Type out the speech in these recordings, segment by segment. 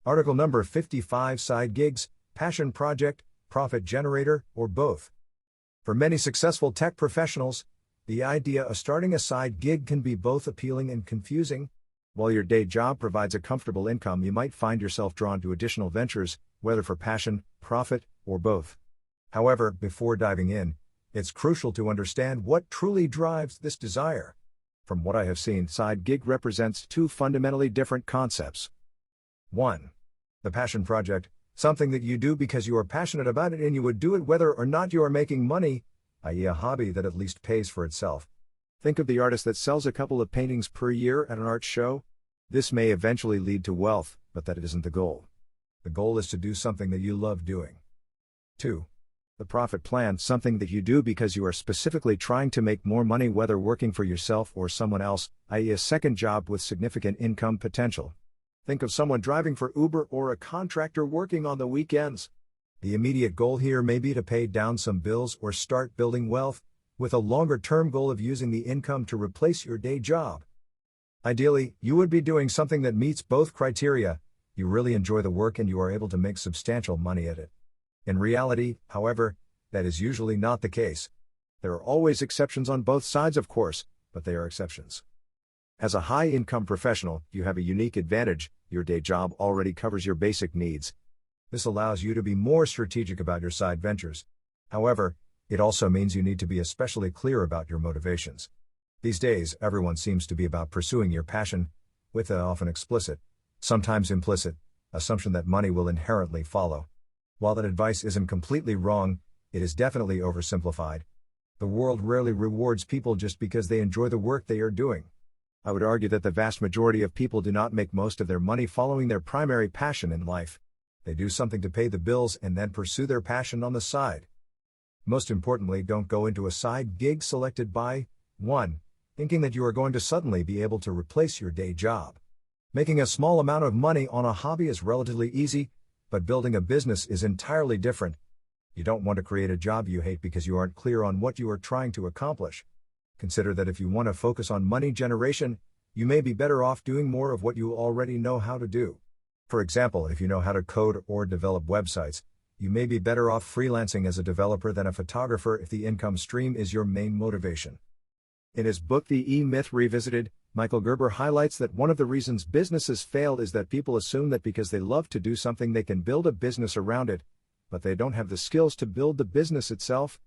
Article number 55. Side gigs, passion project, profit generator, or both. For many successful tech professionals, the idea of starting a side gig can be both appealing and confusing. While your day job provides a comfortable income, you might find yourself drawn to additional ventures, whether for passion, profit, or both. However, before diving in, it's crucial to understand what truly drives this desire. From what I have seen, side gig represents two fundamentally different concepts. 1. The passion project, something that you do because you are passionate about it and you would do it whether or not you are making money, i.e. a hobby that at least pays for itself. Think of the artist that sells a couple of paintings per year at an art show. This may eventually lead to wealth, but that isn't the goal. The goal is to do something that you love doing. 2. The profit plan, something that you do because you are specifically trying to make more money, whether working for yourself or someone else, i.e. a second job with significant income potential. Think of someone driving for Uber or a contractor working on the weekends. The immediate goal here may be to pay down some bills or start building wealth, with a longer-term goal of using the income to replace your day job. Ideally, you would be doing something that meets both criteria. You really enjoy the work and you are able to make substantial money at it. In reality, however, that is usually not the case. There are always exceptions on both sides, of course, but they are exceptions. As a high-income professional, you have a unique advantage. Your day job already covers your basic needs. This allows you to be more strategic about your side ventures. However, it also means you need to be especially clear about your motivations. These days, everyone seems to be about pursuing your passion, with an often explicit, sometimes implicit, assumption that money will inherently follow. While that advice isn't completely wrong, it is definitely oversimplified. The world rarely rewards people just because they enjoy the work they are doing. I would argue that the vast majority of people do not make most of their money following their primary passion in life. They do something to pay the bills and then pursue their passion on the side. Most importantly, don't go into a side gig selected by 1. Thinking that you are going to suddenly be able to replace your day job. Making a small amount of money on a hobby is relatively easy, but building a business is entirely different. You don't want to create a job you hate because you aren't clear on what you are trying to accomplish. Consider that if you want to focus on money generation, you may be better off doing more of what you already know how to do. For example, if you know how to code or develop websites, you may be better off freelancing as a developer than a photographer if the income stream is your main motivation. In his book The E-Myth Revisited, Michael Gerber highlights that one of the reasons businesses fail is that people assume that because they love to do something they can build a business around it, but they don't have the skills to build the business itself.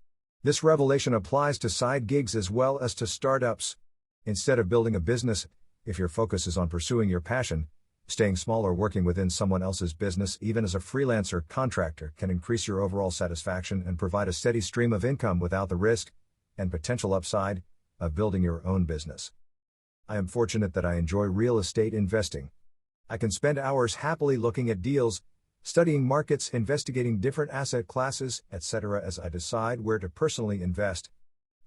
This revelation applies to side gigs as well as to startups. Instead of building a business, if your focus is on pursuing your passion, staying small or working within someone else's business, even as a freelancer contractor, can increase your overall satisfaction and provide a steady stream of income without the risk and potential upside of building your own business. I am fortunate that I enjoy real estate investing. I can spend hours happily looking at deals, studying markets, investigating different asset classes, etc. as I decide where to personally invest.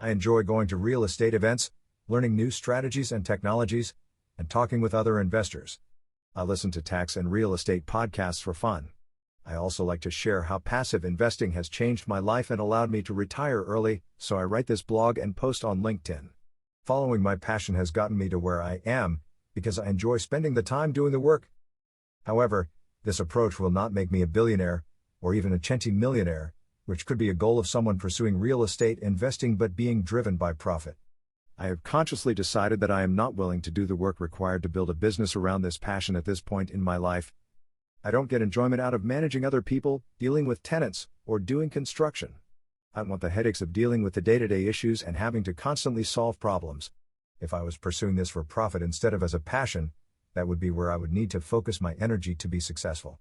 I enjoy going to real estate events, learning new strategies and technologies, and talking with other investors. I listen to tax and real estate podcasts for fun. I also like to share how passive investing has changed my life and allowed me to retire early, so I write this blog and post on LinkedIn. Following my passion has gotten me to where I am, because I enjoy spending the time doing the work. However, this approach will not make me a billionaire, or even a centimillionaire, which could be a goal of someone pursuing real estate investing but being driven by profit. I have consciously decided that I am not willing to do the work required to build a business around this passion at this point in my life. I don't get enjoyment out of managing other people, dealing with tenants, or doing construction. I want the headaches of dealing with the day-to-day issues and having to constantly solve problems. If I was pursuing this for profit instead of as a passion, that would be where I would need to focus my energy to be successful.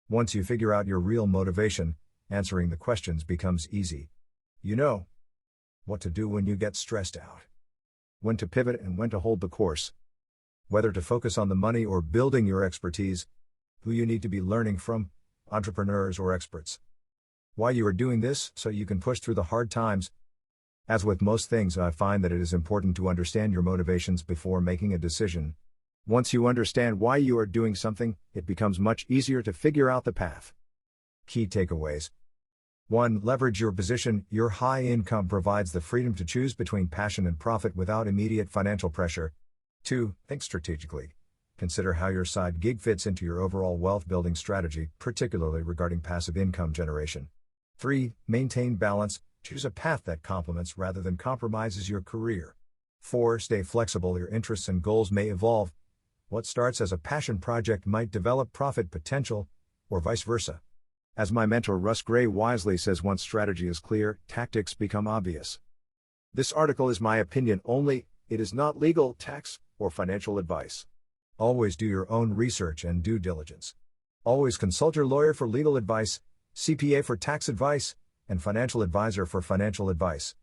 Once you figure out your real motivation, answering the questions becomes easy. You know what to do when you get stressed out, when to pivot and when to hold the course, whether to focus on the money or building your expertise, who you need to be learning from, entrepreneurs or experts. Why you are doing this, so you can push through the hard times. As with most things, I find that it is important to understand your motivations before making a decision. Once you understand why you are doing something, it becomes much easier to figure out the path. Key takeaways. 1. Leverage your position. Your high income provides the freedom to choose between passion and profit without immediate financial pressure. 2. Think strategically. Consider how your side gig fits into your overall wealth building strategy, particularly regarding passive income generation. 3. Maintain balance. Choose a path that complements rather than compromises your career. 4. Stay flexible. Your interests and goals may evolve. What starts as a passion project might develop profit potential, or vice versa. As my mentor Russ Gray wisely says, once strategy is clear, tactics become obvious. This article is my opinion only, it is not legal, tax, or financial advice. Always do your own research and due diligence. Always consult your lawyer for legal advice, CPA for tax advice, and financial advisor for financial advice.